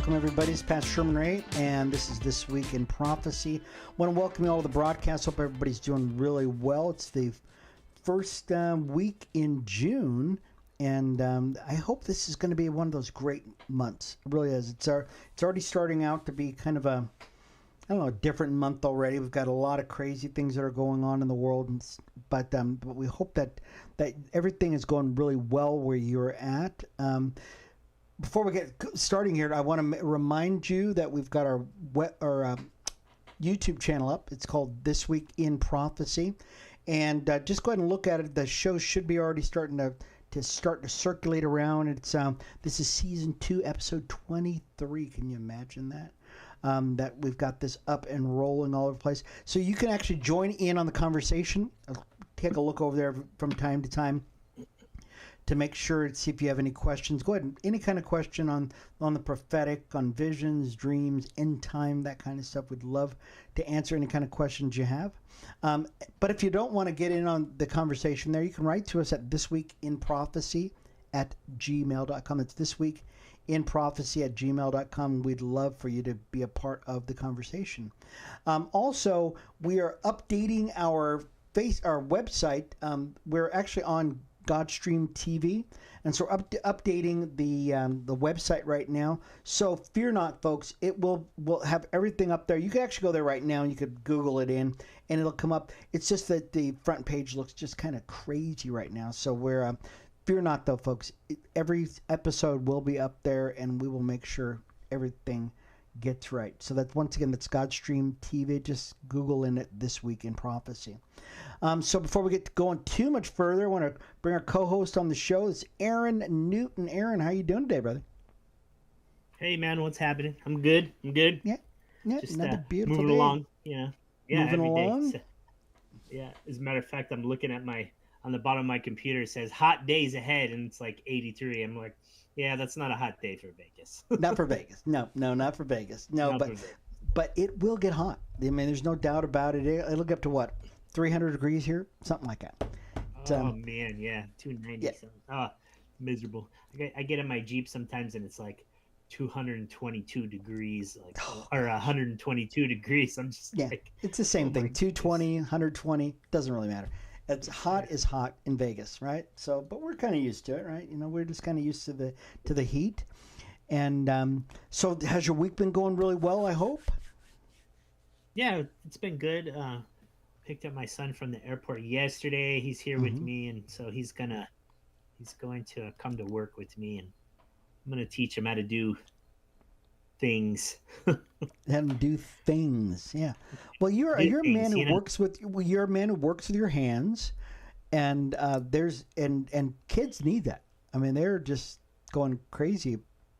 Welcome, everybody. It's Pastor Sherman Ray, and this is This Week in Prophecy. I want to welcome you all to the broadcast. Hope everybody's doing really well. It's the first week in June, and I hope this is going to be one of those great months. It really is. It's already starting out to be kind of a different month already. We've got a lot of crazy things that are going on in the world, but we hope that everything is going really well where you're at. Before we get starting here, I want to remind you that we've got our YouTube channel up. It's called This Week in Prophecy, and just go ahead and look at it. The show should be already starting to circulate around. It's this is season 2, episode 23. Can you imagine that? That we've got this up and rolling all over the place. So you can actually join in on the conversation. Take a look over there from time to time to make sure to see if you have any questions. Go ahead and any kind of question on the prophetic, on visions, dreams, end time, that kind of stuff. We'd love to answer any kind of questions you have. But if you don't want to get in on the conversation there, you can write to us at thisweekinprophecy@gmail.com. It's thisweekinprophecy@gmail.com. We'd love for you to be a part of the conversation. Also, we are updating our website. We're actually on Godstream TV, and so we're updating the website right now. So fear not, folks. We'll have everything up there. You can actually go there right now and you could Google it in, and it'll come up. It's just that the front page looks just kind of crazy right now. So we're fear not, though, folks. Every episode will be up there, and we will make sure everything gets right. So that's, once again, that's Godstream TV. Just Google in it, This Week in Prophecy. So before we get going too much further, I want to bring our co-host on the show. It's Aaron Newton. Aaron, how you doing today, brother? Hey, man, what's happening? I'm good. Yeah, just another beautiful moving day. along. Yeah, moving every along. day. So, yeah, as a matter of fact, I'm looking at on the bottom of my computer, it says hot days ahead, and it's like 83. I'm like, yeah, that's not a hot day for Vegas. Not for Vegas. No, not for Vegas. No, but it will get hot. I mean, there's no doubt about it. It'll get up to what, 300 degrees here, something like that. Man, yeah, 290. Yeah. Oh, miserable. I get in my Jeep sometimes, and it's like 222 degrees, or 122 degrees. I'm just like, it's the same thing. 220, 120, doesn't really matter. It's hot is hot in Vegas, right? So, but we're kind of used to it, right? We're just kind of used to the heat. And so, has your week been going really well, I hope? Yeah, it's been good. Picked up my son from the airport yesterday. He's here with me, and so he's going to come to work with me, and I'm going to teach him how to do things. Yeah. Well, you're a man who works with your hands, and and kids need that. I mean, they're just going crazy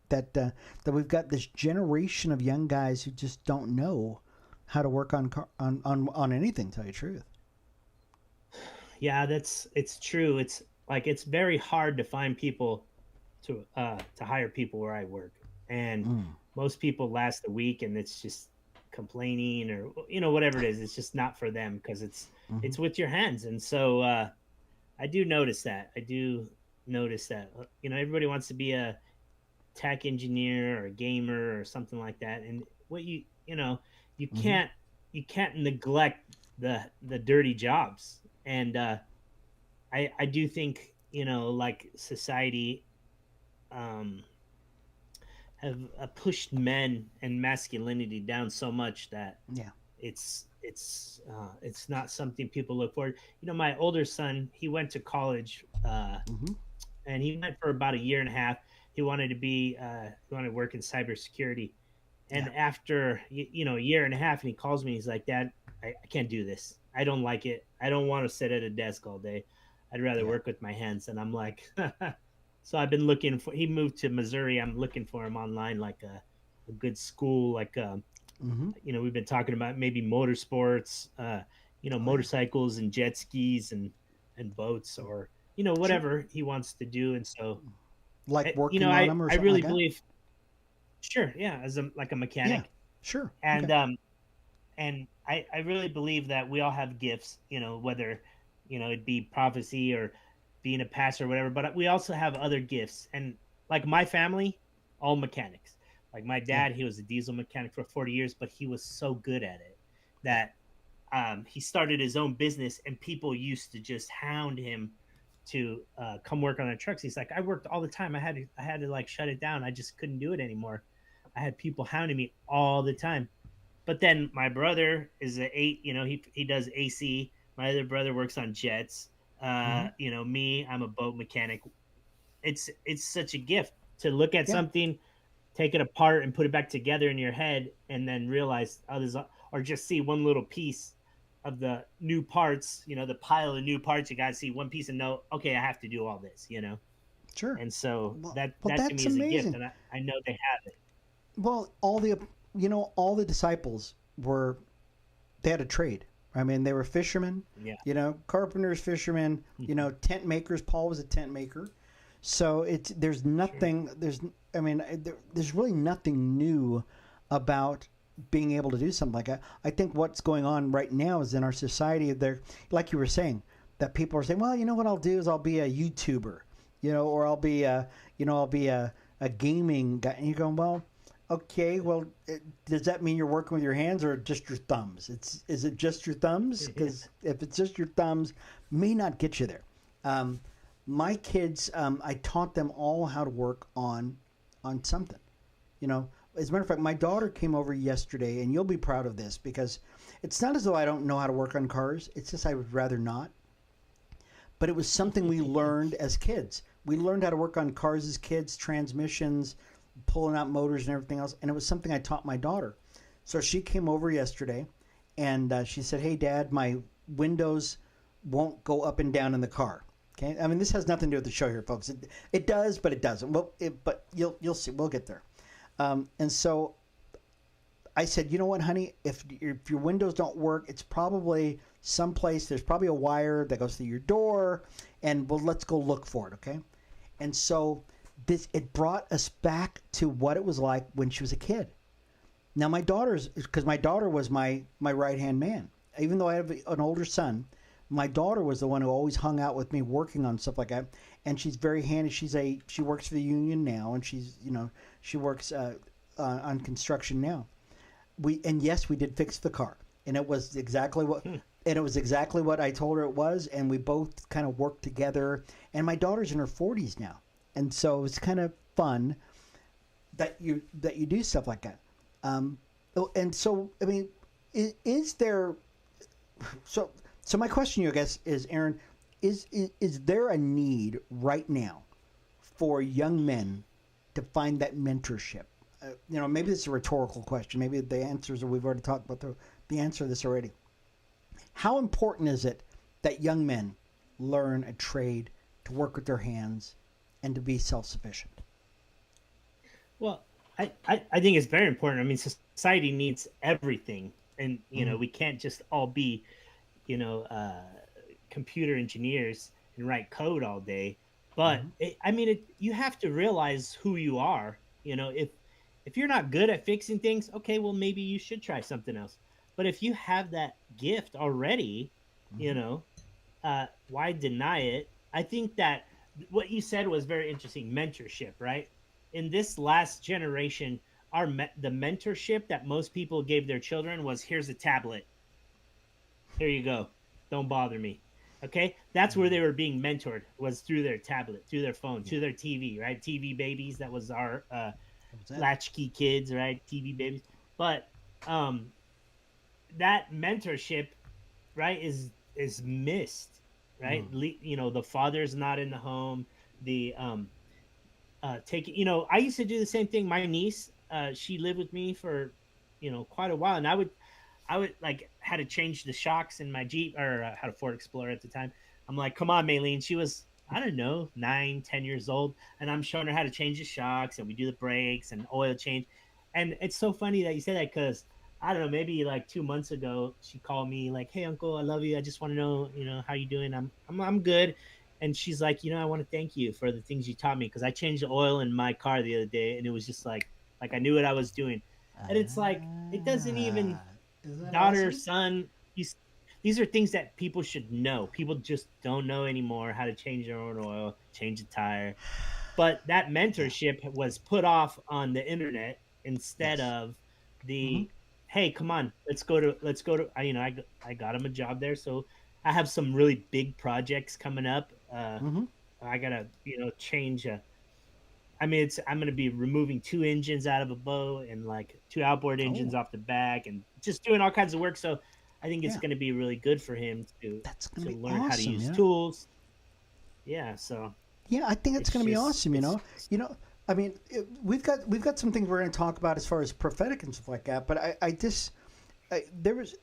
that we've got this generation of young guys who just don't know how to work on anything, to tell you the truth. Yeah, it's true. It's like, it's very hard to find people to hire people where I work, and most people last a week, and it's just complaining, or whatever it is. It's just not for them, because it's with your hands. And so I do notice that. Everybody wants to be a tech engineer or a gamer or something like that, and what you can't neglect the dirty jobs. And I do think like society have pushed men and masculinity down so much that it's not something people look forward. My older son, he went to college, and he went for about a year and a half. He wanted to work in cybersecurity. And after, a year and a half, and he calls me, he's like, Dad, I can't do this. I don't like it. I don't want to sit at a desk all day. I'd rather work with my hands. And I'm like, so I've been looking he moved to Missouri. I'm looking for him online, like a good school, like, we've been talking about maybe motorsports, motorcycles and jet skis and boats, or, whatever he wants to do. And so, like working on them or something. I really like believe. Sure, yeah, as a mechanic. Yeah, sure. And and I really believe that we all have gifts, whether it'd be prophecy or being a pastor or whatever, but we also have other gifts. And like my family, all mechanics. Like my Yeah. dad, he was a diesel mechanic for 40 years, but he was so good at it that he started his own business, and people used to just hound him to come work on their trucks. He's like, I worked all the time. I had to like shut it down. I just couldn't do it anymore. I had people hounding me all the time. But then my brother is a eight. He does AC. My other brother works on jets. Hmm. Me, I'm a boat mechanic. It's such a gift to look at Yeah. something, take it apart, and put it back together in your head, and then realize others, or just see one little piece of the new parts. The pile of new parts. You got to see one piece and know, okay, I have to do all this. Sure. And so Well, that to that's me is a gift, amazing. and I know they have it. Well, all the disciples were they had a trade. I mean, they were fishermen, Yeah. carpenters, fishermen, tent makers. Paul was a tent maker. So there's Sure. nothing I mean there's really nothing new about being able to do something like that. I think what's going on right now is in our society there, like you were saying, that people are saying, well, you know what I'll do is I'll be a YouTuber, or I'll be a gaming guy. And you're going, well, okay, well, does that mean you're working with your hands or just your thumbs? Is it just your thumbs? Yeah. Because if it's just your thumbs, may not get you there. Um, my kids, I taught them all how to work on something. You know, as a matter of fact, my daughter came over yesterday, and you'll be proud of this because it's not as though I don't know how to work on cars. It's just I would rather not. But it was something we learned as kids. We learned how to work on cars as kids, transmissions, pulling out motors and everything else. And it was something I taught my daughter. So she came over yesterday, and she said, "Hey, Dad, my windows won't go up and down in the car." Okay, I mean this has nothing to do with the show here, folks. It does, but it doesn't. Well, but you'll see. We'll get there. And so I said, you know what, honey? If your windows don't work, it's probably someplace. There's probably a wire that goes through your door, and well, let's go look for it, okay? And so it brought us back to what it was like when she was a kid. Now my daughter's because my daughter was my right hand man. Even though I have an older son, my daughter was the one who always hung out with me working on stuff like that. And she's very handy. She works for the union now, and she works on construction now. And yes, we did fix the car, and it was exactly what I told her it was, and we both kind of worked together. And my daughter's in her 40s now, and so it's kind of fun that you do stuff like that. Um, and so I mean, is there so so my question to you, I guess, is Aaron, is there a need right now for young men to find that mentorship? Maybe it's a rhetorical question. Maybe the answers we've already talked about the answer to this already. How important is it that young men learn a trade, to work with their hands, and to be self-sufficient? Well, I think it's very important. I mean, society needs everything, and Mm-hmm. we can't just all be, you know, uh, computer engineers and write code all day. But Mm-hmm. I mean, you have to realize who you are. If you're not good at fixing things, okay, well maybe you should try something else. But if you have that gift already, you Mm-hmm. know, why deny it? I think that what you said was very interesting. Mentorship, right? In this last generation, the mentorship that most people gave their children was, here's a tablet, here you go, don't bother me. Okay, that's where they were being mentored, was through their tablet, through their phone, Yeah, through their TV, right? TV babies, that was our that was it. latchkey kids, right? TV babies. But um that mentorship, right, is missed, right? Mm. The father's not in the home. The take I used to do the same thing. My niece, she lived with me for quite a while, and I would like had to change the shocks in my Jeep, or had a Ford Explorer at the time. I'm like, come on, Maylene. She was, I don't know, 9, 10 years old, and I'm showing her how to change the shocks, and we do the brakes and oil change. And it's so funny that you say that, because I don't know, maybe like 2 months ago, she called me like, "Hey, Uncle, I love you. I just want to know, how you doing? I'm good." And she's like, "I want to thank you for the things you taught me, because I changed the oil in my car the other day, and it was just like I knew what I was doing." And it's like, it doesn't even, Ah, isn't that daughter, awesome? son, these are things that people should know. People just don't know anymore how to change their own oil, change a tire. But that Yeah. mentorship was put off on the internet, instead Yes. of Mm-hmm. the, hey, come on, let's go to I got him a job there, so I have some really big projects coming up. Mm-hmm. I gotta change. I'm gonna be removing two engines out of a boat and like two outboard engines Oh, off the back and just doing all kinds of work. So I think it's yeah. gonna be really good for him That's going to to be learn how to awesome, use you know? tools. Yeah, so Yeah, I think it's going to be awesome, you it's know? You know, I mean, we've got some things we're going to talk about as far as prophetic and stuff like that, but I just there was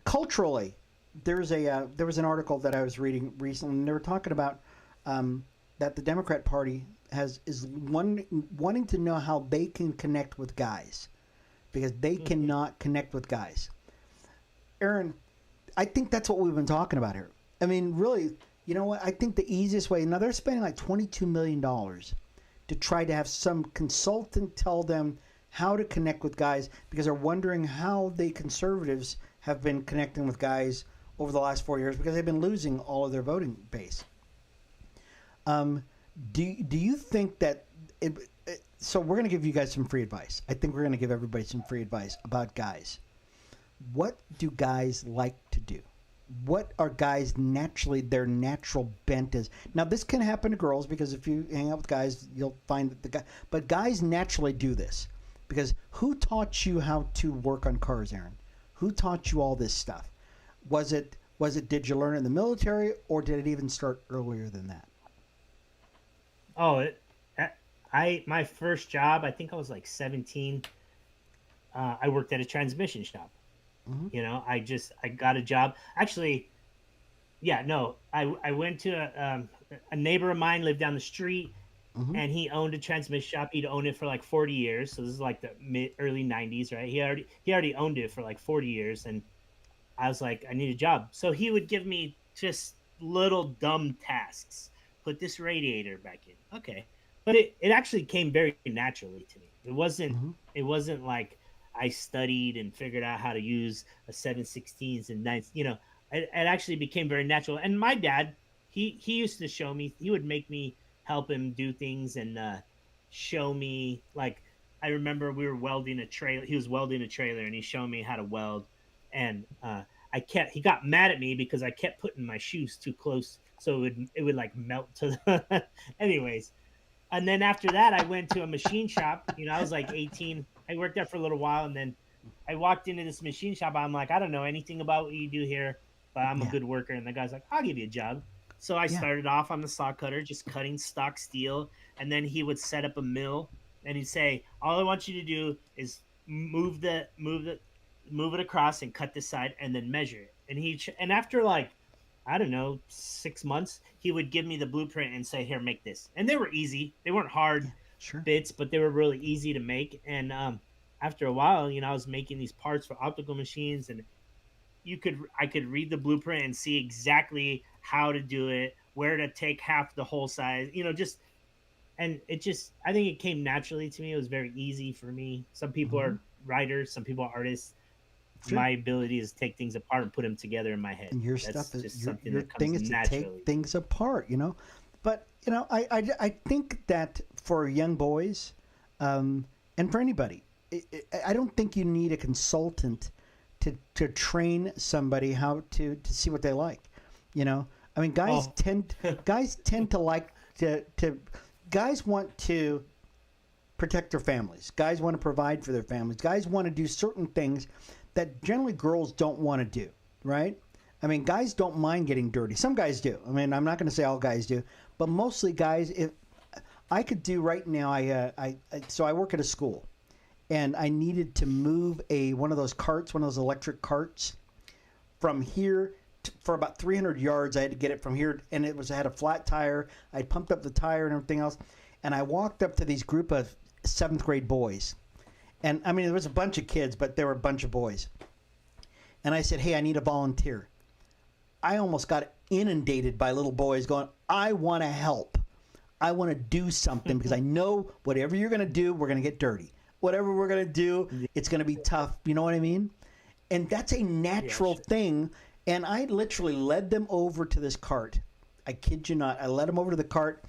culturally there was an article that I was reading recently, and they were talking about that the Democrat Party is wanting to know how they can connect with guys because they Mhm. cannot connect with guys. Aaron, I think that's what we've been talking about here. I mean, really, you know what? I think the easiest way. Now they're spending like $22 million to try to have some consultant tell them how to connect with guys because they're wondering how the conservatives have been connecting with guys over the last 4 years because they've been losing all of their voting base. Um, do you think that so we're going to give you guys some free advice. I think we're going to give everybody some free advice about guys. What do guys like to do? What are guys naturally their natural bent is? Now this can happen to girls because if you hang out with guys, you'll find that the guy. But guys naturally do this because who taught you how to work on cars, Aaron? Who taught you all this stuff? Was it did you learn in the military or did it even start earlier than that? Oh, my first job, I think I was like 17. I worked at a transmission shop. Mm-hmm. I got a job. Actually, yeah, no, I went to a neighbor of mine lived down the street, Mm-hmm. and he owned a transmission shop. He'd owned it for like 40 years. So this is like the mid early 90s, right? He already owned it for like 40 years, and I was like, I need a job. So he would give me just little dumb tasks. Put this radiator back in. Okay. But it actually came very naturally to me. Mm-hmm. It wasn't like I studied and figured out how to use a 7/16 and 9. It actually became very natural. And my dad, he used to show me, he would make me help him do things and show me like I remember we were welding a trailer. He was welding a trailer and he showed me how to weld and he got mad at me because I kept putting my shoes too close, so it would like melt to the. Anyways, and then after that, I went to a machine shop. I was like 18. I worked there for a little while, and then I walked into this machine shop. I'm like, I don't know anything about what you do here, but I'm a Yeah. good worker. And the guy's like, I'll give you a job. So I Yeah. started off on the saw cutter, just cutting stock steel, and then he would set up a mill, and he'd say, all I want you to do is move it across and cut this side, and then measure it. And after like I don't know, 6 months, he would give me the blueprint and say, "Here, make this." And they were easy; they weren't Yeah. hard Sure. bits, but they were really easy to make. And after a while, I was making these parts for optical machines, and I could read the blueprint and see exactly how to do it, where to take half the whole size, just and it just I think it came naturally to me. It was very easy for me. Some people Mm-hmm. are writers, some people are artists. Sure. My ability is to take things apart and put them together in my head. And your stuff That's is just something your that comes thing is to take naturally. things apart, you know. But I think that for young boys, and for anybody, I don't think you need a consultant to train somebody how to see what they like. You know, I mean, Oh, guys tend to like to guys want to protect their families. Guys want to provide for their families. Guys want to do certain things that generally girls don't want to do, right? I mean, guys don't mind getting dirty. Some guys do. I mean, I'm not going to say all guys do, but mostly guys. If I could do right now, so I work at a school, and I needed to move one of those carts, one of those electric carts, from here for about 300 yards. I had to get it from here, and I had a flat tire. I pumped up the tire and everything else, and I walked up to these group of seventh grade boys, and I mean there was a bunch of kids, but there were a bunch of boys, and I said, "Hey, I need a volunteer." I almost got inundated by little boys going, "I want to help. I want to do something because I know whatever you're going to do, we're going to get dirty. Whatever we're going to do, it's going to be tough." You know what I mean? And that's a yeah, natural sure. thing. And I literally led them over to this cart. I kid you not. I led them over to the cart,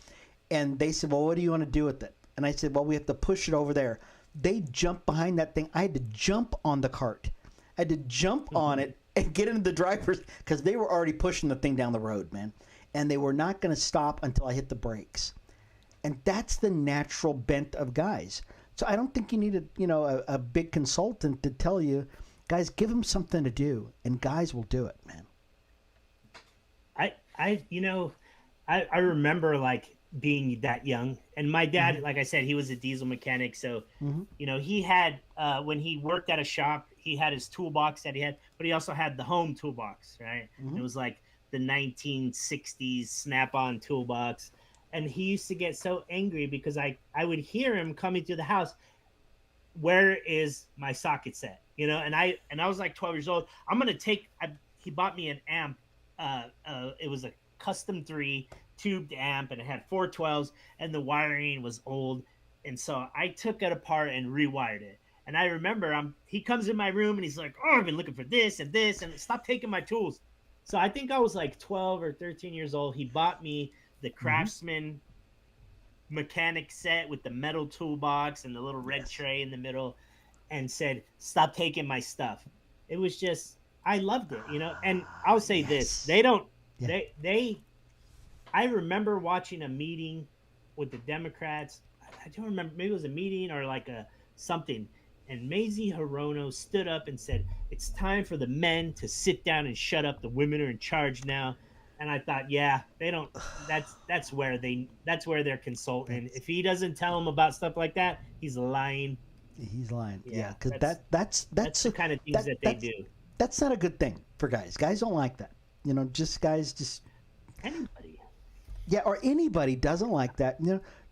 and they said, "Well, what do you want to do with it?" And I said, well, we have to push it over there. They jumped behind that thing. I had to jump on the cart. I had to jump on it and get into the driver's, because they were already pushing the thing down the road, man. And they were not going to stop until I hit the brakes. And that's the natural bent of guys. So I don't think you need a big consultant to tell you, guys, give them something to do, and guys will do it, man. I remember like being that young, and my dad, like I said, he was a diesel mechanic. So, he had, when he worked at a shop, he had his toolbox that he had, but he also had the home toolbox, right? It was like the 1960s Snap-on toolbox. And he used to get so angry because I would hear him coming to the house. Where is my socket set? And I was like 12 years old. He bought me an amp. It was a custom 3 tubed amp, and it had 412s, and the wiring was old. And so I took it apart and rewired it. And I remember he comes in my room and he's like, "Oh, I've been looking for this and this, and stop taking my tools." So I think I was like 12 or 13 years old. He bought me the Craftsman mechanic set with the metal toolbox and the little red tray in the middle, and said, "Stop taking my stuff." It was just, I loved it, And I'll say this: I remember watching a meeting with the Democrats. I don't remember, maybe it was a meeting or like something. And Mazie Hirono stood up and said, "It's time for the men to sit down and shut up. The women are in charge now." And I thought, yeah, they don't. That's where they're consulting. If he doesn't tell them about stuff like that, he's lying. He's lying. Yeah, because that's the kind of things that they do. That's not a good thing for guys. Guys don't like that. Just anybody. Yeah, or anybody doesn't like that.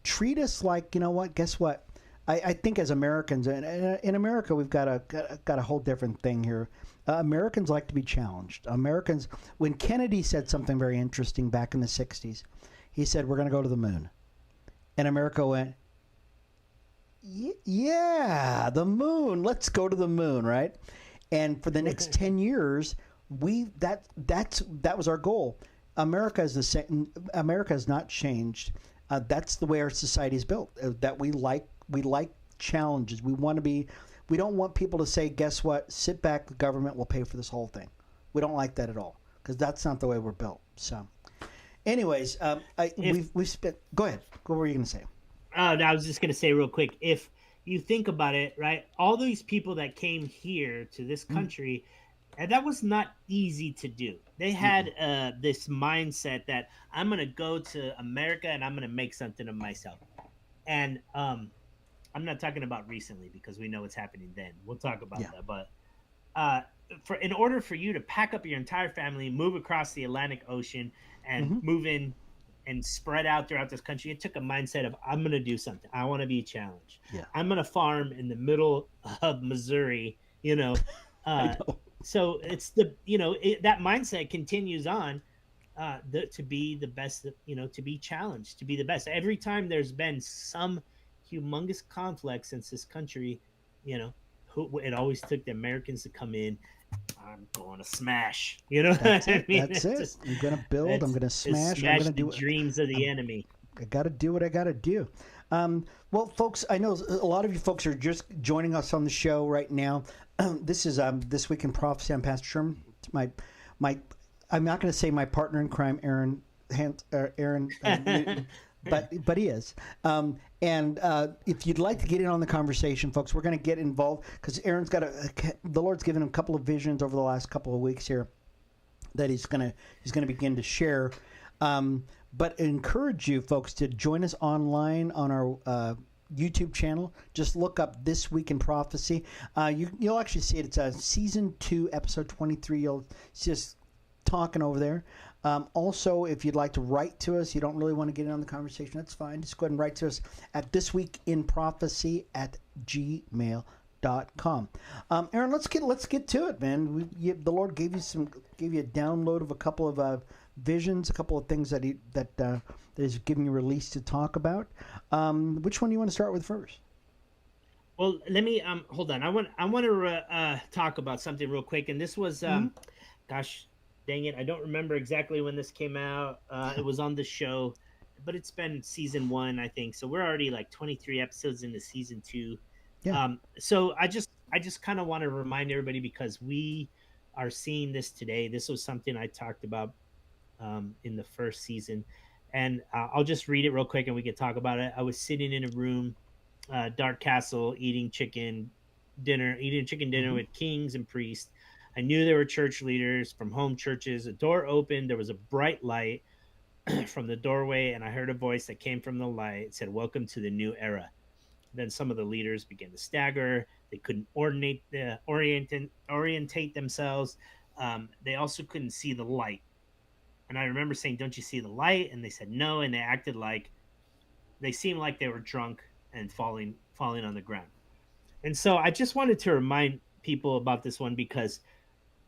Treat us like, guess what? I think as Americans, in America, we've got a whole different thing here. Americans like to be challenged. Americans, when Kennedy said something very interesting back in the 60s, he said, "We're going to go to the moon." And America went, "Yeah, the moon. Let's go to the moon," right? And for the next 10 years, that was our goal. America is the same. America has not changed. That's the way our society is built. That we like challenges. We don't want people to say, "Guess what? Sit back. The government will pay for this whole thing." We don't like that at all, because that's not the way we're built. So, anyways, we've spent. Go ahead. What were you going to say? I was just going to say real quick. If you think about it, right, all these people that came here to this country, and that was not easy to do. They had this mindset that I'm going to go to America and I'm going to make something of myself. And I'm not talking about recently, because we know what's happening then. We'll talk about that. But in order for you to pack up your entire family, move across the Atlantic Ocean, and move in and spread out throughout this country, it took a mindset of, I'm going to do something. I want to be challenged. Yeah. I'm going to farm in the middle of Missouri, So it's that mindset continues on to be the best, to be challenged, to be the best. Every time there's been some humongous conflict since this country, it always took the Americans to come in. I'm going to smash. That's it. That's it. I'm going to build. I'm going to smash. I'm going to do the dreams of the enemy. I got to do what I got to do. Well, folks, I know a lot of you folks are just joining us on the show right now. This is This Week in Prophecy. I'm Pastor Sherman. I'm not going to say my partner in crime, Aaron Newton, but he is. And if you'd like to get in on the conversation, folks, we're going to get involved, because Aaron's got the Lord's given him a couple of visions over the last couple of weeks here that he's going to begin to share. But I encourage you folks to join us online on our YouTube channel. Just look up This Week in Prophecy. You'll actually see it. It's season 2, episode 23. You'll see us talking over there. Also, if you'd like to write to us, you don't really want to get in on the conversation, that's fine. Just go ahead and write to us at thisweekinprophecy@gmail.com. Aaron, let's get to it, man. The Lord gave you a download of a couple of visions, a couple of things that is giving you release to talk about. Which one do you want to start with first? Well, let me hold on. I want to talk about something real quick, and this was gosh dang it, I don't remember exactly when this came out. It was on the show, but it's been season one, I think. So we're already like 23 episodes into season two. Yeah. So I just kind of want to remind everybody because we are seeing this today. This was something I talked about in the first season, and I'll just read it real quick and we can talk about it. I was sitting in a room, dark castle, eating chicken dinner Mm-hmm. with kings and priests. I knew there were church leaders from home churches. A door opened. There was a bright light from the doorway, and I heard a voice that came from the light. It said, "Welcome to the new era." Then some of the leaders began to stagger. They couldn't orientate themselves. They also couldn't see the light. And I remember saying, "Don't you see the light?" And they said no, and they acted like they seemed like they were drunk and falling on the ground. And so I just wanted to remind people about this one because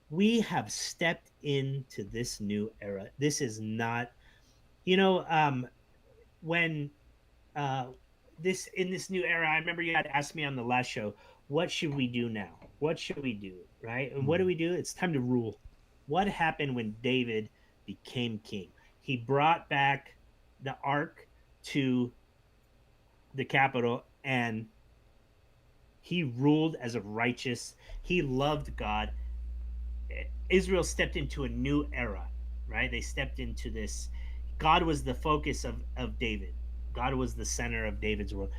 we have stepped into this new era. This is not, you know, when uh, this in this new era. I remember you had asked me on the last show, what should we do now? What should we do? Right? And what do we do? It's time to rule. What happened when David became king? He brought back the ark to the capital and he ruled as a righteous. He loved God. Israel stepped into a new era, right? They stepped into this. God was the focus of David. God was the center of David's world.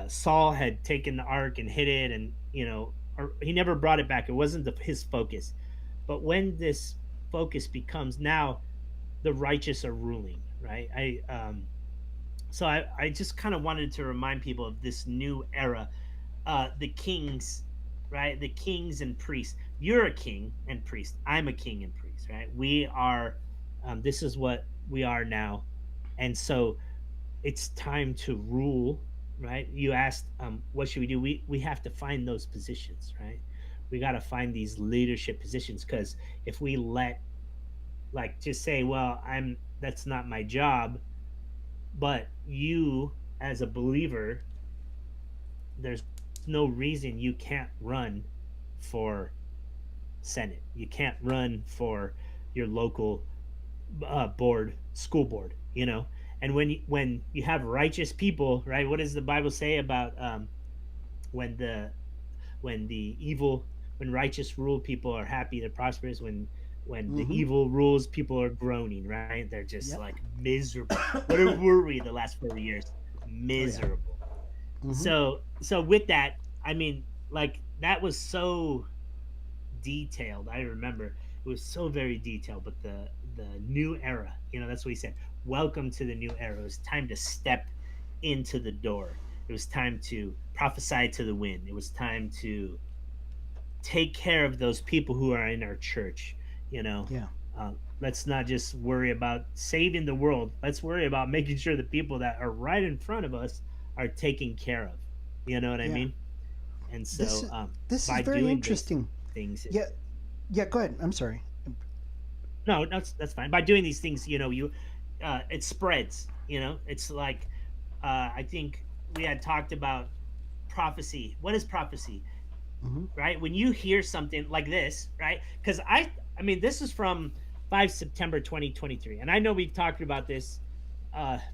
Saul had taken the ark and hid it, and he never brought it back. It wasn't his focus. But when this focus becomes now, the righteous are ruling, right? I just kind of wanted to remind people of this new era. The kings, right? The kings and priests. You're a king and priest. I'm a king and priest, right? We are. This is what we are now, and so it's time to rule, right? You asked, what should we do? We have to find those positions, right? We got to find these leadership positions because if we let, like, just say, well, I'm that's not my job, but you as a believer, there's no reason you can't run for Senate. You can't run for your local school board. And when you have righteous people, right? What does the Bible say about when the when the evil when righteous rule, people are happy, they're prosperous. When the Mm-hmm. evil rules, people are groaning, right? They're just Yep. like miserable. What were we the last 4 years? Oh yeah. Miserable. Mm-hmm. So with that, I mean, like that was so detailed. I remember it was so very detailed. But the new era, that's what he said. Welcome to the new era. It was time to step into the door. It was time to prophesy to the wind. It was time to take care of those people who are in our church. You know, Yeah. let's not just worry about saving the world. Let's worry about making sure the people that are right in front of us are taken care of. You know what I Yeah. mean? And This so is this is by very doing those interesting. things, Yeah. Yeah. Go ahead. I'm sorry. no, that's fine. By doing these things, it spreads. It's like I think we had talked about prophecy. What is prophecy? Mm-hmm. Right? When you hear something like this, right? Because I mean, this is from 5 September 2023, and I know we've talked about this.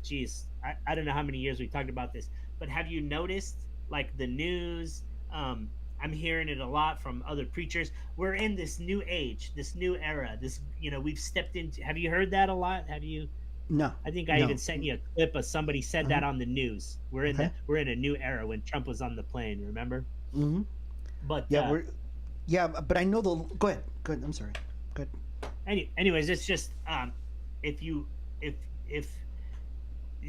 Geez, I don't know how many years we've talked about this, but have you noticed like the news? I'm hearing it a lot from other preachers. We're in this new age, this new era. We've stepped into. Have you heard that a lot? Have you? No. I think I even No. sent you a clip of somebody said Uh-huh. that on the news. Okay. We're in a new era when Trump was on the plane. Remember? Mm-hmm. But Yeah. We're. Yeah. But I know the. Go ahead. Go ahead. I'm sorry. Go ahead. anyways, it's just if you if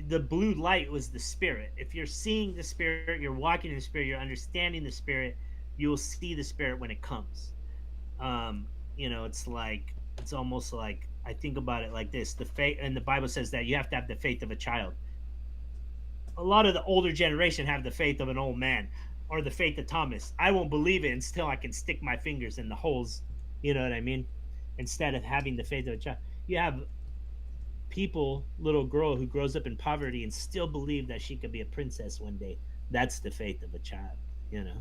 the blue light was the spirit. If you're seeing the spirit, you're walking in the spirit, you're understanding the spirit, you will see the spirit when it comes. It's almost like I think about it like this: the faith, and the Bible says that you have to have the faith of a child. A lot of the older generation have the faith of an old man or the faith of Thomas. I won't believe it until I can stick my fingers in the holes. You know what I mean? Instead of having the faith of a child, you have little girl who grows up in poverty and still believe that she could be a princess one day. That's the faith of a child, you know.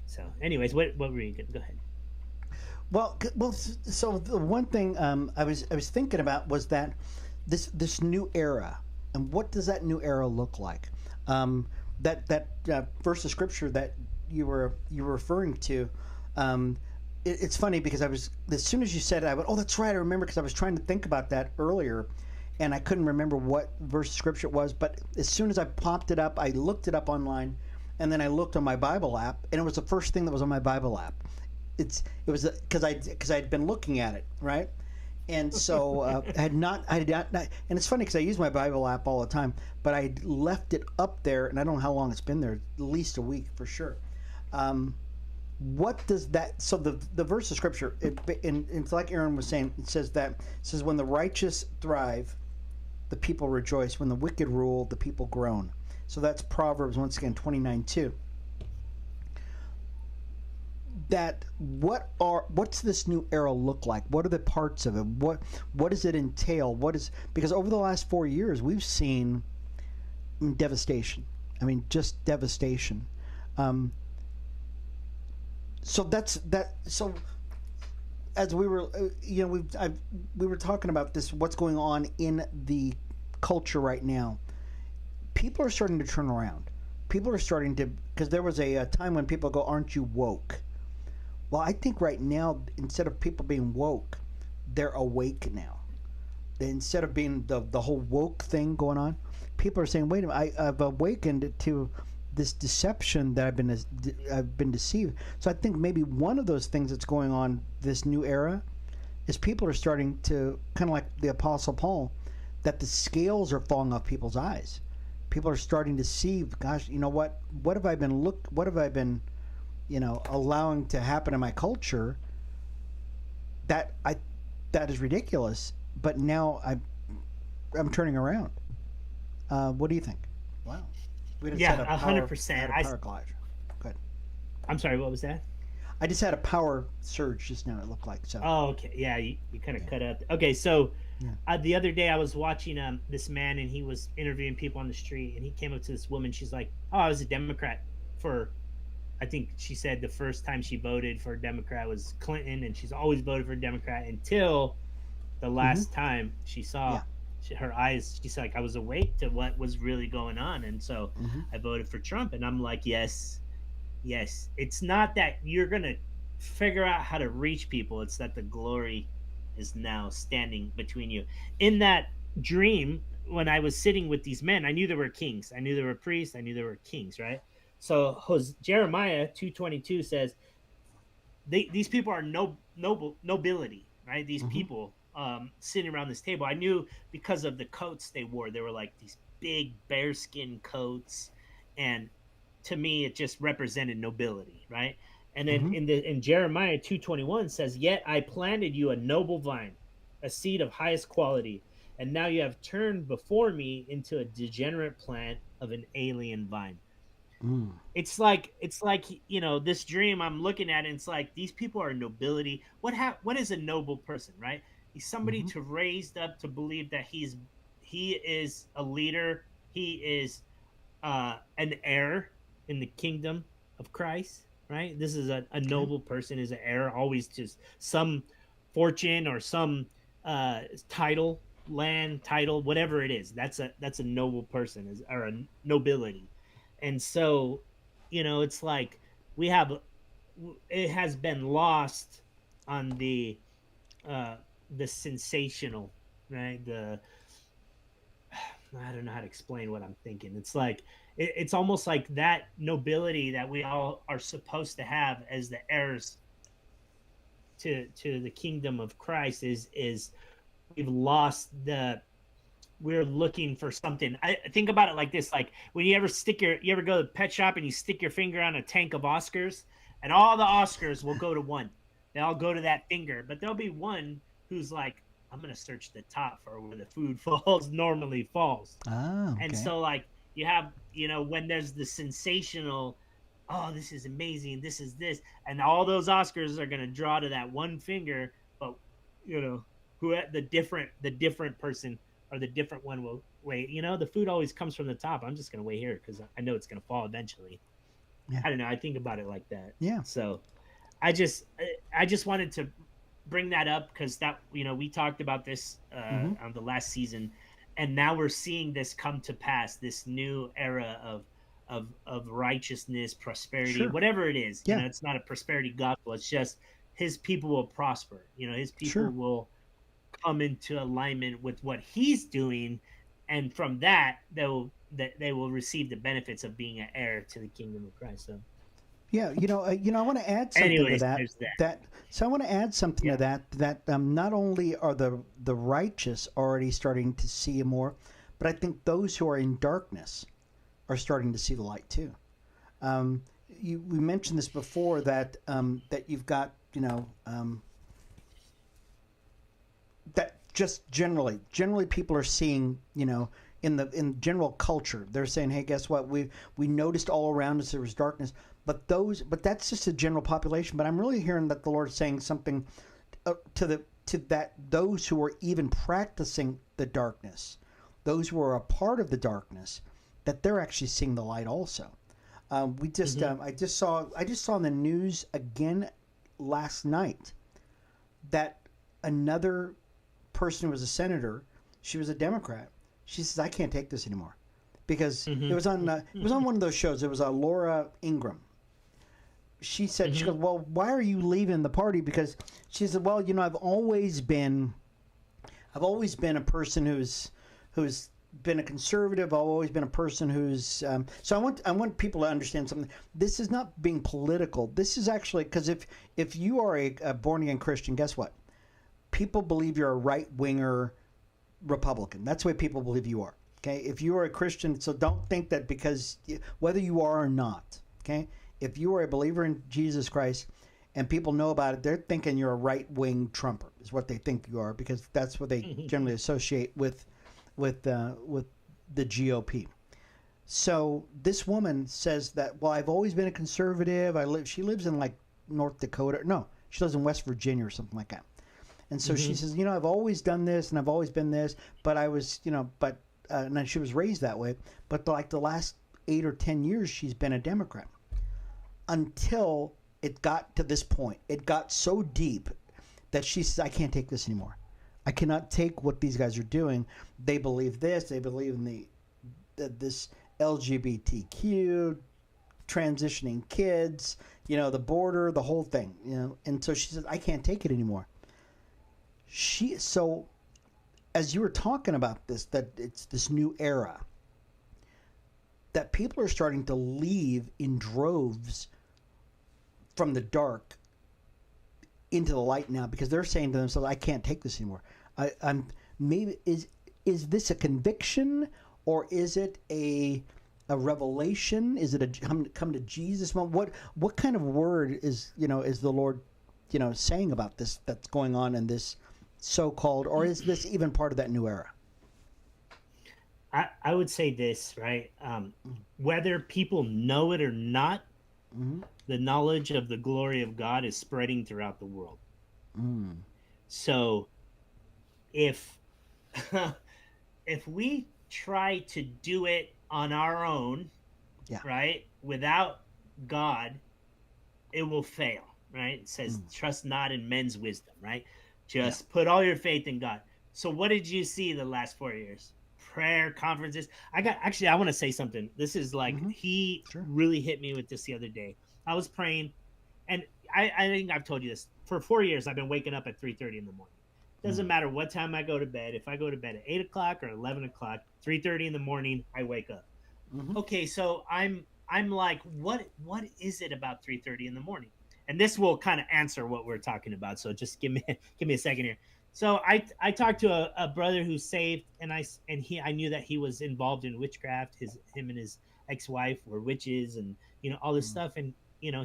So, anyways, what were you going? Go ahead. Well. So the one thing I was thinking about was that this new era. And what does that new era look like? That verse of scripture that you were referring to. Um, it's funny because I was, as soon as you said it, I went, oh, that's right, I remember, because I was trying to think about that earlier, and I couldn't remember what verse of scripture it was. But as soon as I popped it up, I looked it up online, and then I looked on my Bible app, and it was the first thing that was on my Bible app. It was because I'd been looking at it, right. And so I had not, and it's funny because I use my Bible app all the time, but I left it up there, and I don't know how long it's been there, at least a week for sure. Um, what does that? So the verse of scripture, it's like Aaron was saying. It says when the righteous thrive, the people rejoice. When the wicked rule, the people groan. So that's Proverbs, once again, 29:2. That what's this new era look like? What are the parts of it? What does it entail? Because over the last 4 years we've seen devastation. I mean, just devastation. Um, so that's that. So as we were, we were talking about this. What's going on in the culture right now? People are starting to turn around. People are starting to, because there was a time when people go, "Aren't you woke?" Well, I think right now, instead of people being woke, they're awake now. Instead of being the whole woke thing going on, people are saying, "Wait a minute, I've awakened to this deception that I've been deceived." So I think maybe one of those things that's going on this new era is people are starting to, kind of like the Apostle Paul, that the scales are falling off people's eyes. People are starting to see, gosh, you know what? What have I been allowing to happen in my culture that is ridiculous, but now I'm turning around. What do you think? Wow. We just had Yeah, a power 100%. power collage. Good. I'm sorry, what was that? I just had a power surge just now, it looked like. So Oh, okay. Yeah, you kind of yeah. cut out. Okay, so Yeah. the other day I was watching this man, and he was interviewing people on the street, and he came up to this woman. She's like, "Oh, I was a Democrat for," I think she said the first time she voted for a Democrat was Clinton, and she's always voted for a Democrat until the Mm-hmm. last time she saw Yeah. her eyes. She's like, I was awake to what was really going on, and so Mm-hmm. I voted for Trump. And I'm like, yes, yes. It's not that you're gonna figure out how to reach people. It's that the glory is now standing between you. In that dream, when I was sitting with these men, I knew there were kings. I knew there were priests. I knew there were kings. Right. So Jeremiah 2:22 says, these people are nobility, right? These Mm-hmm. people sitting around this table. I knew because of the coats they wore. They were like these big bearskin coats, and to me, it just represented nobility, right? And then Mm-hmm. in Jeremiah 2:21 says, "Yet I planted you a noble vine, a seed of highest quality, and now you have turned before me into a degenerate plant of an alien vine." Mm. It's like this dream I'm looking at, and it's like these people are nobility. What is a noble person, right? He's somebody Mm-hmm. to raised up to believe that he is a leader. He is an heir in the kingdom of Christ, right? This is a Okay. noble person, is an heir, always just some fortune or some title, land title, whatever it is. That's a noble person, or a nobility. And so, it's like we have it has been lost on uh the sensational, right? The I don't know how to explain what I'm thinking. It's like it's almost like that nobility that we all are supposed to have as the heirs to the kingdom of Christ is we've lost the we're looking for something. I think about it like this: like when you ever go to the pet shop and you stick your finger on a tank of Oscars, and all the Oscars will go to one. They all go to that finger, but there'll be one who's like, I'm gonna search the top for where the food falls normally falls. Ah, And okay. so like you have, when there's the sensational, oh, this is amazing, this is this, and all those Oscars are gonna draw to that one finger, but you know, who the different person or the different one will wait. The food always comes from the top. I'm just gonna wait here because I know it's gonna fall eventually. Yeah. I don't know. I think about it like that. Yeah. So I just wanted to bring that up because that we talked about this Mm-hmm. on the last season, and now we're seeing this come to pass, this new era of righteousness, prosperity, Sure. whatever it is. Yeah. It's not a prosperity gospel. It's just his people will prosper. His people Sure. will come into alignment with what he's doing, and from that they will receive the benefits of being an heir to the kingdom of Christ. So, Yeah, I want to add something to anyways, that. there's that. So I want to add something Yeah. to that. Not only are the righteous already starting to see more, but I think those who are in darkness are starting to see the light too. Um, we mentioned this before that you've got that just generally people are seeing in general culture they're saying, hey, guess what, we noticed all around us there was darkness, but that's just a general population. But I'm really hearing that the Lord's saying something to that those who are even practicing the darkness, those who are a part of the darkness, that they're actually seeing the light also. We just Mm-hmm. I just saw in the news again last night that another person who was a senator, she was a Democrat. She says, I can't take this anymore because Mm-hmm. it was on one of those shows. It was Laura Ingraham. She said, she Mm-hmm. goes, well, why are you leaving the party? Because she said, well, I've always been a person who's been a conservative. I've always been a person who's so I want people to understand something. This is not being political. This is actually because if you are a born again Christian, guess what? People believe you're a right winger Republican. That's the way people believe you are. Okay, if you are a Christian, so don't think that because whether you are or not. Okay, if you are a believer in Jesus Christ and people know about it, they're thinking you're a right wing Trumper is what they think you are because that's what they generally associate with the GOP. So this woman says that, well, I've always been a conservative. She lives in like North Dakota. No, she lives in West Virginia or something like that. And so she Mm-hmm. says, I've always done this and I've always been this, but I was, and she was raised that way. But like the last 8 or 10 years, she's been a Democrat until it got to this point. It got so deep that she says, I can't take this anymore. I cannot take what these guys are doing. They believe this. They believe in this LGBTQ, transitioning kids, the border, the whole thing, And so she says, I can't take it anymore. So as you were talking about this, that it's this new era, that people are starting to leave in droves from the dark into the light now because they're saying to themselves, I can't take this anymore. I'm maybe is this a conviction or is it a revelation? Is it a come to Jesus moment? What kind of word is the Lord saying about this that's going on in this so-called, or is this even part of that new era? I would say this, right? Whether people know it or not, Mm-hmm. the knowledge of the glory of God is spreading throughout the world. Mm. So if if we try to do it on our own, Yeah. right, without God, it will fail, right? It says, Mm. trust not in men's wisdom, right? Yeah. Just put all your faith in God. So, what did you see the last 4 years? Prayer conferences. I want to say something. This is like, Mm-hmm. he Sure. really hit me with this the other day. I was praying, and I think I've told you this. For 4 years, I've been waking up at 3:30 in the morning. Doesn't Mm. matter what time I go to bed. If I go to bed at 8 o'clock or 11 o'clock, 3:30 in the morning, I wake up. Mm-hmm. Okay, so I'm like, what is it about 3:30 in the morning? And this will kind of answer what we're talking about. So just give me a second here. So I talked to a brother who's saved, and I knew that he was involved in witchcraft. Him and his ex-wife were witches, and all this Mm. stuff. And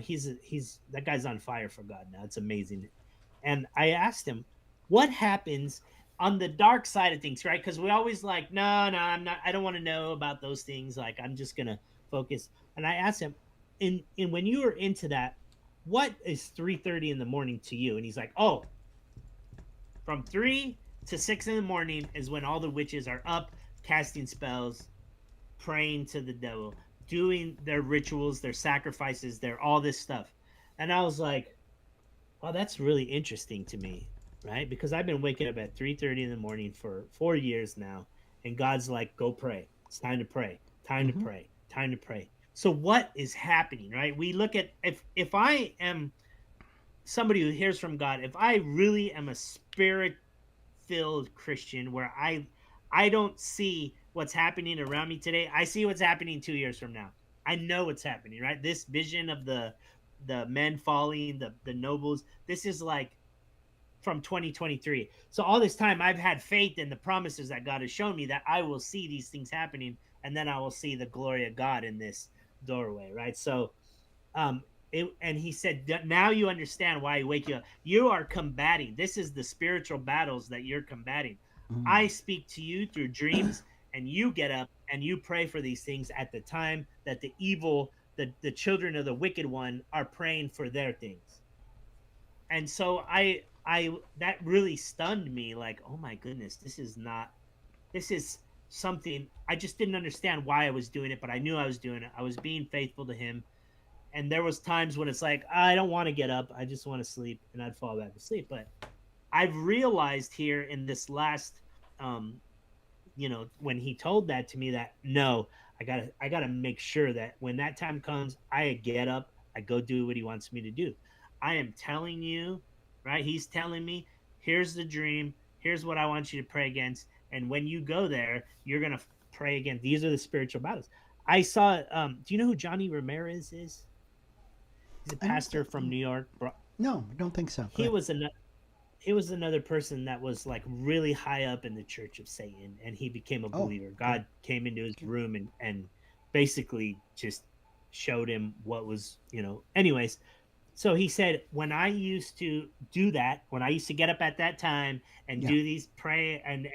he's that guy's on fire for God now. It's amazing. And I asked him, what happens on the dark side of things, right? Because we always like, no, I'm not. I don't want to know about those things. Like, I'm just gonna focus. And I asked him, in when you were into that, what is 3:30 in the morning to you? And he's like, oh, from 3 to 6 in the morning is when all the witches are up casting spells, praying to the devil, doing their rituals, their sacrifices, their all this stuff. And I was like, well, that's really interesting to me, right? Because I've been waking up at 3:30 in the morning for 4 years now, and God's like, go pray. It's time to pray. Time to Mm-hmm. pray. Time to pray. So what is happening, right? We look at, if I am somebody who hears from God, if I really am a spirit filled Christian where I don't see what's happening around me today, I see what's happening 2 years from now. I know what's happening, right? This vision of the men falling, the nobles, this is like from 2023. So all this time I've had faith in the promises that God has shown me that I will see these things happening, and then I will see the glory of God in this doorway, right? So um and he said, now you understand why I wake you up. You are combating. This is the spiritual battles that you're combating. I Mm. speak to you through dreams, and you get up and you pray for these things at the time that the evil, the children of the wicked one are praying for their things. And so I that really stunned me, like, oh my goodness, this is not, this is something I just didn't understand why I was doing it, but I knew I was doing it. I was being faithful to him. And there was times when it's like, I don't want to get up, I just want to sleep, and I'd fall back to sleep. But I've realized here in this last um when he told that to me, that no, I gotta make sure that when that time comes, I get up, I go do what he wants me to do. I am telling you, right? He's telling me, here's the dream, here's what I want you to pray against, and when you go there, you're gonna pray again. These are the spiritual battles. I saw. Do you know who Johnny Ramirez is? He's a I don't pastor from New York. no, I don't think so. Go He ahead. was he was another person that was like really high up in the Church of Satan, and he became a Oh, believer. okay. God came into his Okay. room and basically just showed him what was, anyways. So he said, when I used to do that, when I used to get up at that time and Yeah. do these, pray and